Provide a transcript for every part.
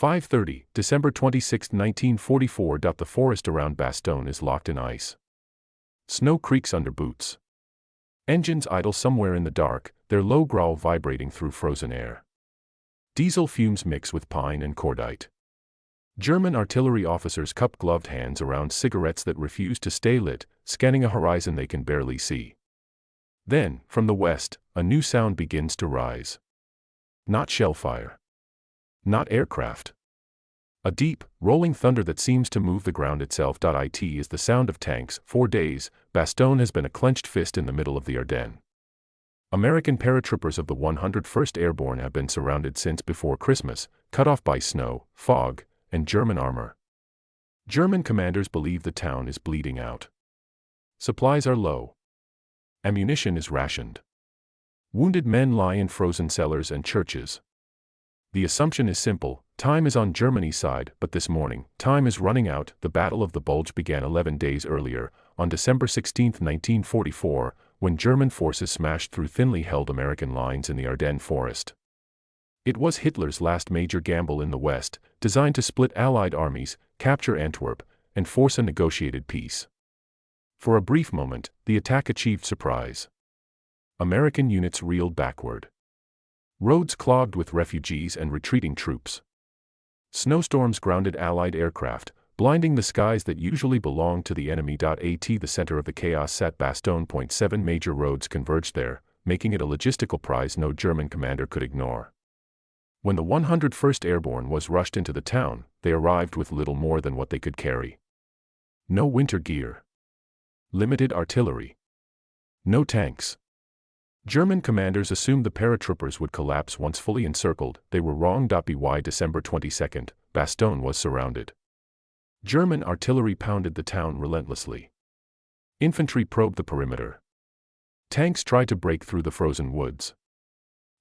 5:30, December 26, 1944. The forest around Bastogne is locked in ice. Snow creaks under boots. Engines idle somewhere in the dark, their low growl vibrating through frozen air. Diesel fumes mix with pine and cordite. German artillery officers cup gloved hands around cigarettes that refuse to stay lit, scanning a horizon they can barely see. Then, from the west, a new sound begins to rise. Not shellfire. Not aircraft. A deep, rolling thunder that seems to move the ground itself. It is the sound of tanks. 4 days, Bastogne has been a clenched fist in the middle of the Ardennes. American paratroopers of the 101st Airborne have been surrounded since before Christmas, cut off by snow, fog, and German armor. German commanders believe the town is bleeding out. Supplies are low. Ammunition is rationed. Wounded men lie in frozen cellars and churches. The assumption is simple: time is on Germany's side, but this morning, time is running out. The Battle of the Bulge began 11 days earlier, on December 16, 1944, when German forces smashed through thinly held American lines in the Ardennes forest. It was Hitler's last major gamble in the West, designed to split Allied armies, capture Antwerp, and force a negotiated peace. For a brief moment, the attack achieved surprise. American units reeled backward. Roads clogged with refugees and retreating troops. Snowstorms grounded Allied aircraft, blinding the skies that usually belong to the enemy. At the center of the chaos sat Bastogne. 7 major roads converged there, making it a logistical prize no German commander could ignore. When the 101st Airborne was rushed into the town, they arrived with little more than what they could carry. No winter gear. Limited artillery. No tanks. German commanders assumed the paratroopers would collapse once fully encircled. They were wrong. By December 22, Bastogne was surrounded. German artillery pounded the town relentlessly. Infantry probed the perimeter. Tanks tried to break through the frozen woods.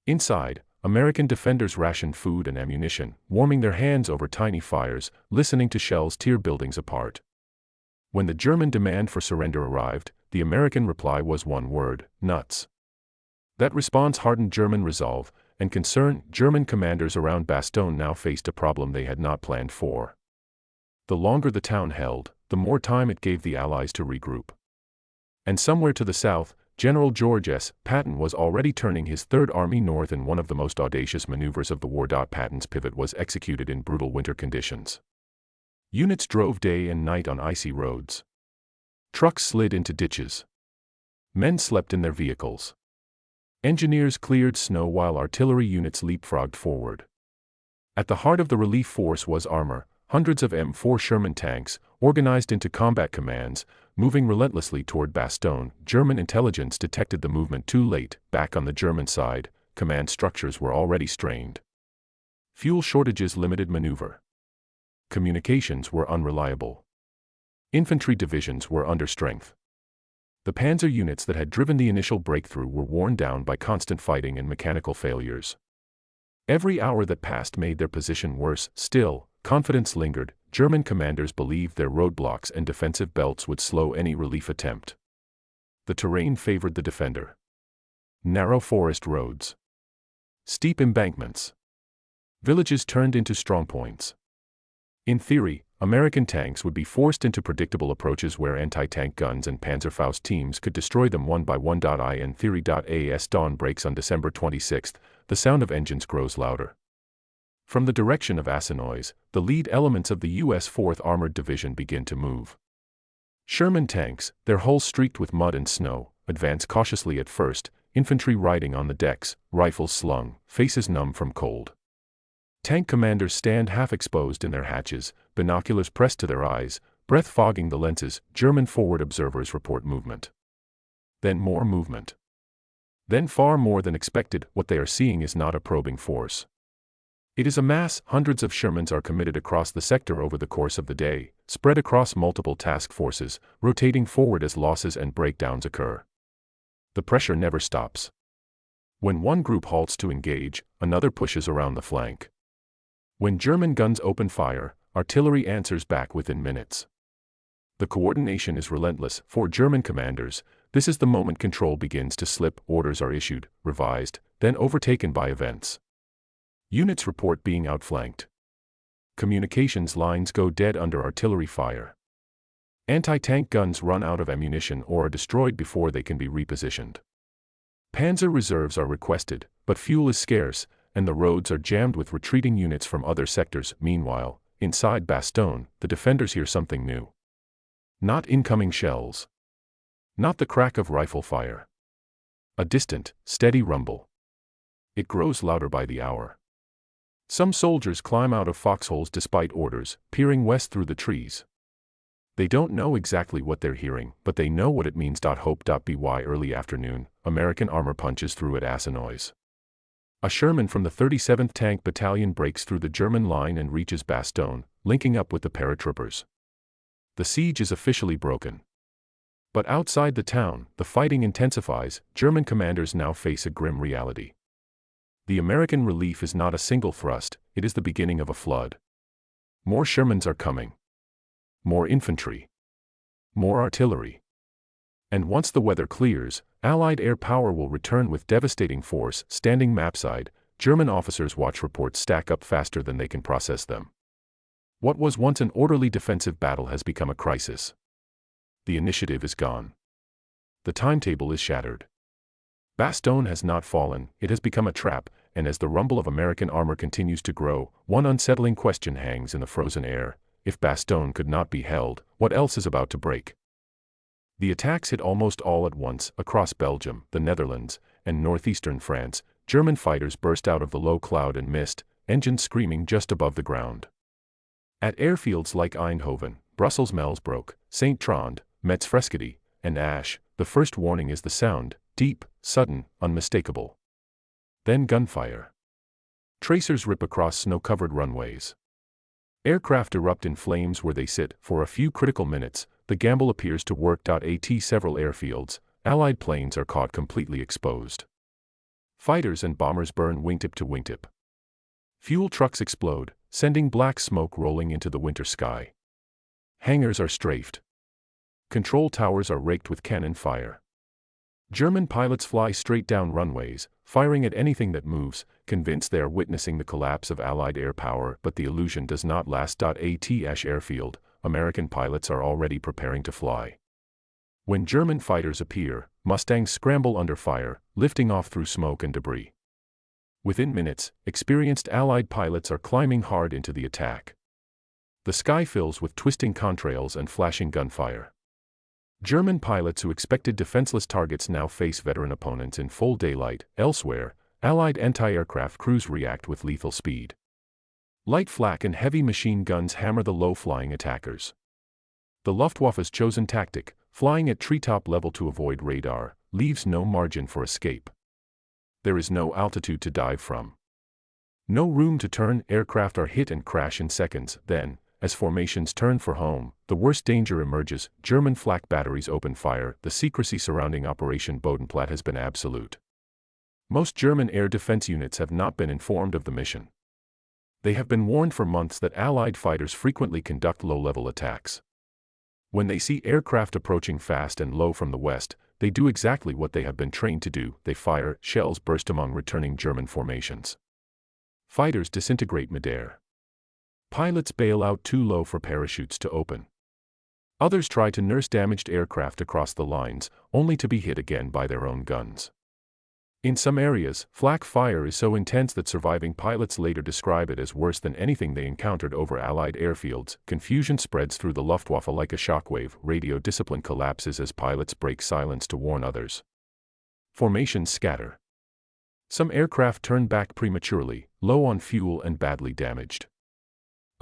Inside, American defenders rationed food and ammunition, warming their hands over tiny fires, listening to shells tear buildings apart. When the German demand for surrender arrived, the American reply was one word: nuts. That response hardened German resolve and concern. German commanders around Bastogne now faced a problem they had not planned for. The longer the town held, the more time it gave the Allies to regroup. And somewhere to the south, General George S. Patton was already turning his Third Army north in one of the most audacious maneuvers of the war. Patton's pivot was executed in brutal winter conditions. Units drove day and night on icy roads. Trucks slid into ditches. Men slept in their vehicles. Engineers cleared snow while artillery units leapfrogged forward. At the heart of the relief force was armor, hundreds of M4 Sherman tanks, organized into combat commands, moving relentlessly toward Bastogne. German intelligence detected the movement too late. Back on the German side, command structures were already strained. Fuel shortages limited maneuver. Communications were unreliable. Infantry divisions were under strength. The panzer units that had driven the initial breakthrough were worn down by constant fighting and mechanical failures. Every hour that passed made their position worse. Still, confidence lingered. German commanders believed their roadblocks and defensive belts would slow any relief attempt. The terrain favored the defender. Narrow forest roads. Steep embankments. Villages turned into strongpoints. In theory, American tanks would be forced into predictable approaches where anti-tank guns and Panzerfaust teams could destroy them one by one. In theory. As dawn breaks on December 26, the sound of engines grows louder. From the direction of Assenois, the lead elements of the U.S. 4th Armored Division begin to move. Sherman tanks, their hulls streaked with mud and snow, advance cautiously at first, infantry riding on the decks, rifles slung, faces numb from cold. Tank commanders stand half-exposed in their hatches, binoculars pressed to their eyes, breath fogging the lenses. German forward observers report movement. Then more movement. Then far more than expected. What they are seeing is not a probing force. It is a mass. Hundreds of Shermans are committed across the sector over the course of the day, spread across multiple task forces, rotating forward as losses and breakdowns occur. The pressure never stops. When one group halts to engage, another pushes around the flank. When German guns open fire, artillery answers back within minutes. The coordination is relentless. For German commanders, this is the moment control begins to slip. Orders are issued, revised, then overtaken by events. Units report being outflanked. Communications lines go dead under artillery fire. Anti-tank guns run out of ammunition or are destroyed before they can be repositioned. Panzer reserves are requested, but fuel is scarce, and the roads are jammed with retreating units from other sectors. Meanwhile, inside Bastogne, the defenders hear something new. Not incoming shells. Not the crack of rifle fire. A distant, steady rumble. It grows louder by the hour. Some soldiers climb out of foxholes despite orders, peering west through the trees. They don't know exactly what they're hearing, but they know what it means. Hope.by early afternoon, American armor punches through at Ardennes. A Sherman from the 37th Tank Battalion breaks through the German line and reaches Bastogne, linking up with the paratroopers. The siege is officially broken. But outside the town, the fighting intensifies. German commanders now face a grim reality. The American relief is not a single thrust, it is the beginning of a flood. More Shermans are coming. More infantry. More artillery. And once the weather clears, Allied air power will return with devastating force. Standing mapside, German officers watch reports stack up faster than they can process them. What was once an orderly defensive battle has become a crisis. The initiative is gone. The timetable is shattered. Bastogne has not fallen, it has become a trap, and as the rumble of American armor continues to grow, one unsettling question hangs in the frozen air. If Bastogne could not be held, what else is about to break? The attacks hit almost all at once. Across Belgium, the Netherlands, and northeastern France, German fighters burst out of the low cloud and mist, engines screaming just above the ground. At airfields like Eindhoven, Brussels-Melsbroek, Saint-Trond, Metz-Freskede, and Asch, the first warning is the sound, deep, sudden, unmistakable. Then gunfire. Tracers rip across snow-covered runways. Aircraft erupt in flames where they sit. For a few critical minutes, the gamble appears to work. At several airfields, Allied planes are caught completely exposed. Fighters and bombers burn wingtip to wingtip. Fuel trucks explode, sending black smoke rolling into the winter sky. Hangars are strafed. Control towers are raked with cannon fire. German pilots fly straight down runways, firing at anything that moves, convinced they are witnessing the collapse of Allied air power. But the illusion does not last. At Asch airfield, American pilots are already preparing to fly. When German fighters appear, Mustangs scramble under fire, lifting off through smoke and debris. Within minutes, experienced Allied pilots are climbing hard into the attack. The sky fills with twisting contrails and flashing gunfire. German pilots who expected defenseless targets now face veteran opponents in full daylight. Elsewhere, Allied anti-aircraft crews react with lethal speed. Light flak and heavy machine guns hammer the low-flying attackers. The Luftwaffe's chosen tactic, flying at treetop level to avoid radar, leaves no margin for escape. There is no altitude to dive from. No room to turn. Aircraft are hit and crash in seconds. Then, as formations turn for home, the worst danger emerges. German flak batteries open fire. The secrecy surrounding Operation Bodenplatte has been absolute. Most German air defense units have not been informed of the mission. They have been warned for months that Allied fighters frequently conduct low-level attacks. When they see aircraft approaching fast and low from the west, they do exactly what they have been trained to do. They fire. Shells burst among returning German formations. Fighters disintegrate midair. Pilots bail out too low for parachutes to open. Others try to nurse damaged aircraft across the lines, only to be hit again by their own guns. In some areas, flak fire is so intense that surviving pilots later describe it as worse than anything they encountered over Allied airfields. Confusion spreads through the Luftwaffe like a shockwave. Radio discipline collapses as pilots break silence to warn others. Formations scatter. Some aircraft turn back prematurely, low on fuel and badly damaged.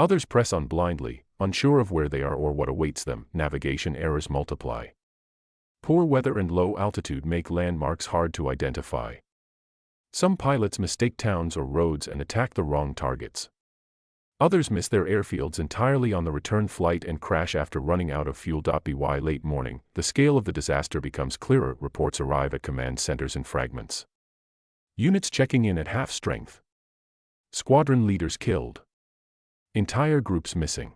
Others press on blindly, unsure of where they are or what awaits them. Navigation errors multiply. Poor weather and low altitude make landmarks hard to identify. Some pilots mistake towns or roads and attack the wrong targets. Others miss their airfields entirely on the return flight and crash after running out of fuel. By late morning, the scale of the disaster becomes clearer. Reports arrive at command centers in fragments. Units checking in at half strength. Squadron leaders killed. Entire groups missing.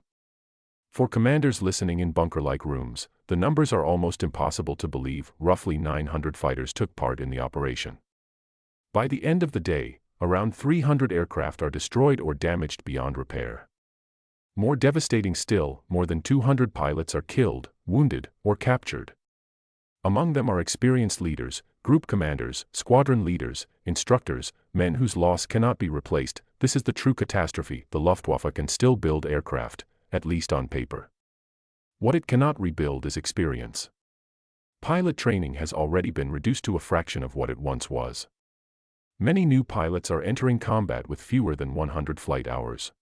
For commanders listening in bunker-like rooms, the numbers are almost impossible to believe. Roughly 900 fighters took part in the operation. By the end of the day, around 300 aircraft are destroyed or damaged beyond repair. More devastating still, more than 200 pilots are killed, wounded, or captured. Among them are experienced leaders, group commanders, squadron leaders, instructors, men whose loss cannot be replaced. This is the true catastrophe. The Luftwaffe can still build aircraft, at least on paper. What it cannot rebuild is experience. Pilot training has already been reduced to a fraction of what it once was. Many new pilots are entering combat with fewer than 100 flight hours.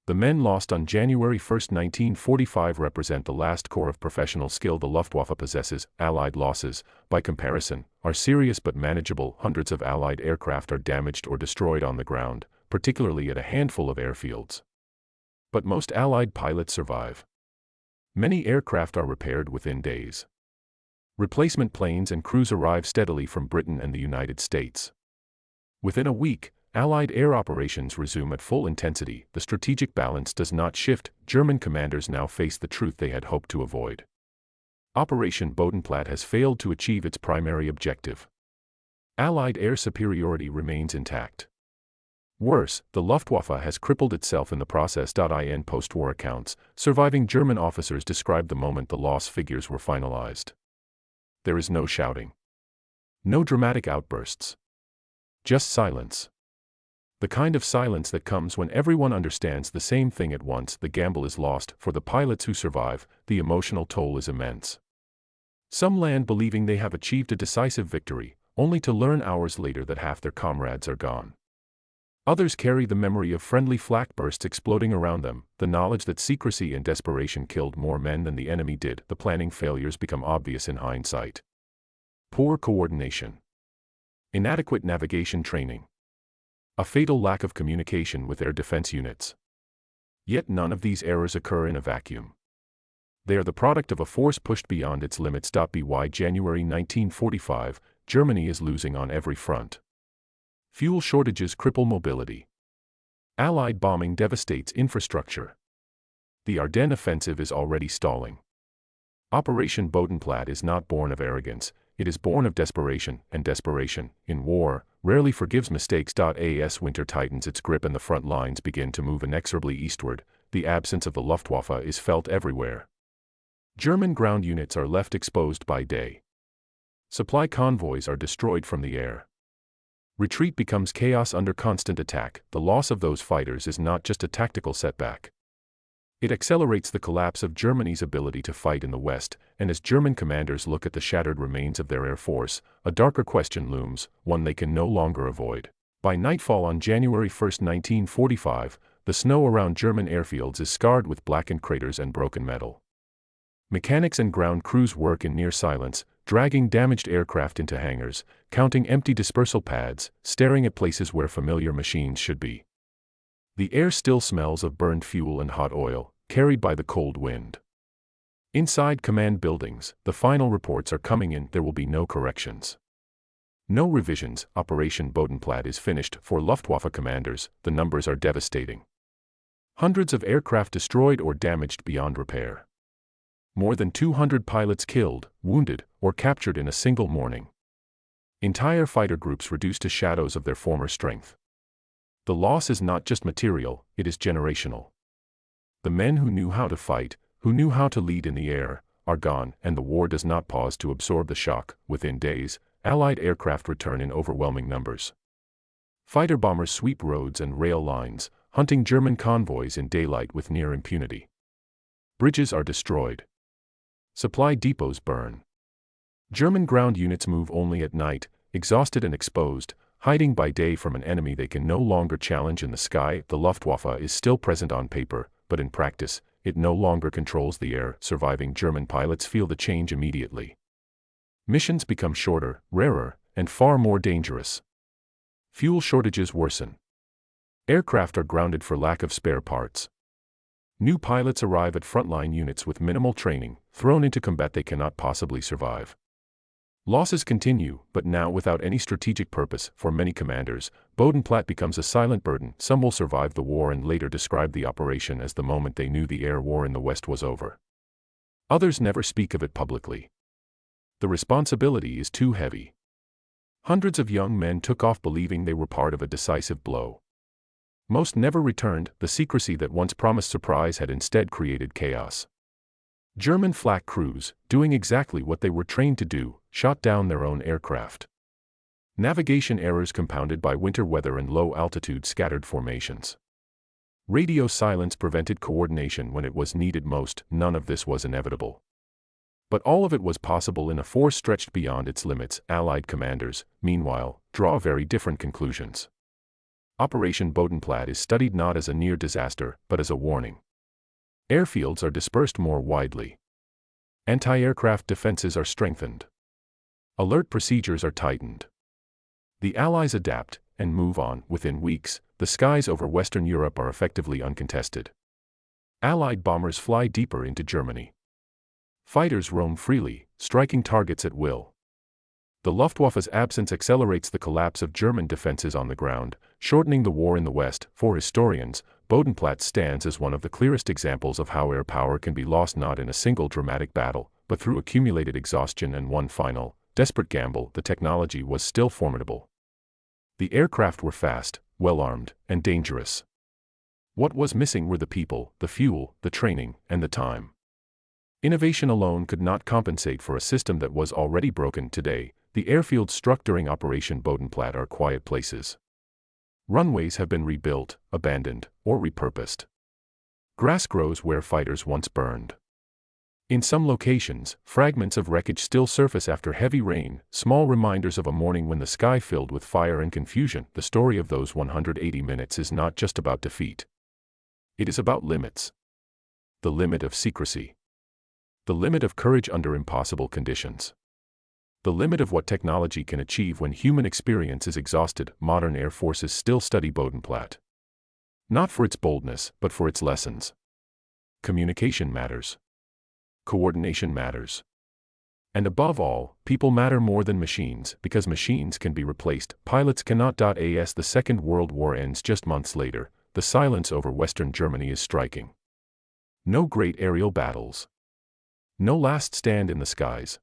The men lost on January 1, 1945 represent the last core of professional skill the Luftwaffe possesses. Allied losses, by comparison, are serious but manageable. Hundreds of Allied aircraft are damaged or destroyed on the ground, particularly at a handful of airfields. But most Allied pilots survive. Many aircraft are repaired within days. Replacement planes and crews arrive steadily from Britain and the United States. Within a week, Allied air operations resume at full intensity. The strategic balance does not shift. German commanders now face the truth they had hoped to avoid. Operation Bodenplatte has failed to achieve its primary objective. Allied air superiority remains intact. Worse, the Luftwaffe has crippled itself in the process. In post-war accounts, surviving German officers described the moment the loss figures were finalized. There is no shouting. No dramatic outbursts. Just silence. The kind of silence that comes when everyone understands the same thing at once. The gamble is lost. For the pilots who survive, the emotional toll is immense. Some land believing they have achieved a decisive victory, only to learn hours later that half their comrades are gone. Others carry the memory of friendly flak bursts exploding around them, the knowledge that secrecy and desperation killed more men than the enemy did. The planning failures become obvious in hindsight. Poor coordination. Inadequate navigation training. A fatal lack of communication with air defense units. Yet none of these errors occur in a vacuum. They are the product of a force pushed beyond its limits. By January 1945, Germany is losing on every front. Fuel shortages cripple mobility. Allied bombing devastates infrastructure. The Ardennes offensive is already stalling. Operation Bodenplatte is not born of arrogance, it is born of desperation, and desperation, in war, rarely forgives mistakes. As winter tightens its grip and the front lines begin to move inexorably eastward, the absence of the Luftwaffe is felt everywhere. German ground units are left exposed by day. Supply convoys are destroyed from the air. Retreat becomes chaos under constant attack. The loss of those fighters is not just a tactical setback. It accelerates the collapse of Germany's ability to fight in the West, and as German commanders look at the shattered remains of their air force, a darker question looms, one they can no longer avoid. By nightfall on January 1, 1945, the snow around German airfields is scarred with blackened craters and broken metal. Mechanics and ground crews work in near silence, dragging damaged aircraft into hangars, counting empty dispersal pads, staring at places where familiar machines should be. The air still smells of burned fuel and hot oil, carried by the cold wind. Inside command buildings, the final reports are coming in. There will be no corrections. No revisions. Operation Bodenplatte is finished. For Luftwaffe commanders, the numbers are devastating. Hundreds of aircraft destroyed or damaged beyond repair. More than 200 pilots killed, wounded, or captured in a single morning. Entire fighter groups reduced to shadows of their former strength. The loss is not just material, it is generational. The men who knew how to fight, who knew how to lead in the air, are gone, and the war does not pause to absorb the shock. Within days, Allied aircraft return in overwhelming numbers. Fighter bombers sweep roads and rail lines, hunting German convoys in daylight with near impunity. Bridges are destroyed. Supply depots burn. German ground units move only at night, exhausted and exposed, hiding by day from an enemy they can no longer challenge in the sky. The Luftwaffe is still present on paper, but in practice, it no longer controls the air. Surviving German pilots feel the change immediately. Missions become shorter, rarer, and far more dangerous. Fuel shortages worsen. Aircraft are grounded for lack of spare parts. New pilots arrive at frontline units with minimal training, thrown into combat they cannot possibly survive. Losses continue, but now without any strategic purpose. For many commanders, Bodenplatte becomes a silent burden. Some will survive the war and later describe the operation as the moment they knew the air war in the West was over. Others never speak of it publicly. The responsibility is too heavy. Hundreds of young men took off believing they were part of a decisive blow. Most never returned. The secrecy that once promised surprise had instead created chaos. German flak crews, doing exactly what they were trained to do, shot down their own aircraft. Navigation errors compounded by winter weather and low-altitude scattered formations. Radio silence prevented coordination when it was needed most. None of this was inevitable. But all of it was possible in a force stretched beyond its limits. Allied commanders, meanwhile, draw very different conclusions. Operation Bodenplatte is studied not as a near disaster, but as a warning. Airfields are dispersed more widely. Anti-aircraft defenses are strengthened. Alert procedures are tightened. The Allies adapt and move on. Within weeks, the skies over Western Europe are effectively uncontested. Allied bombers fly deeper into Germany. Fighters roam freely, striking targets at will. The Luftwaffe's absence accelerates the collapse of German defenses on the ground, shortening the war in the West. For historians, Bodenplatte stands as one of the clearest examples of how air power can be lost not in a single dramatic battle, but through accumulated exhaustion and one final, desperate gamble. The technology was still formidable. The aircraft were fast, well-armed, and dangerous. What was missing were the people, the fuel, the training, and the time. Innovation alone could not compensate for a system that was already broken. Today, the airfields struck during Operation Bodenplatte are quiet places. Runways have been rebuilt, abandoned, or repurposed. Grass grows where fighters once burned. In some locations, fragments of wreckage still surface after heavy rain, small reminders of a morning when the sky filled with fire and confusion. The story of those 180 minutes is not just about defeat. It is about limits. The limit of secrecy. The limit of courage under impossible conditions. The limit of what technology can achieve when human experience is exhausted. Modern air forces still study Bodenplatte. Not for its boldness, but for its lessons. Communication matters. Coordination matters. And above all, people matter more than machines, because machines can be replaced. Pilots cannot. As the Second World War ends just months later, the silence over Western Germany is striking. No great aerial battles. No last stand in the skies.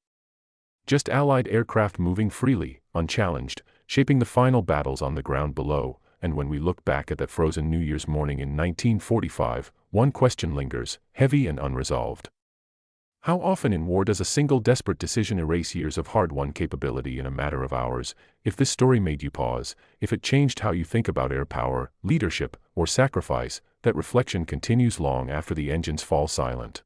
Just Allied aircraft moving freely, unchallenged, shaping the final battles on the ground below. And when we look back at that frozen New Year's morning in 1945, one question lingers, heavy and unresolved. How often in war does a single desperate decision erase years of hard-won capability in a matter of hours? If this story made you pause, if it changed how you think about air power, leadership, or sacrifice, that reflection continues long after the engines fall silent.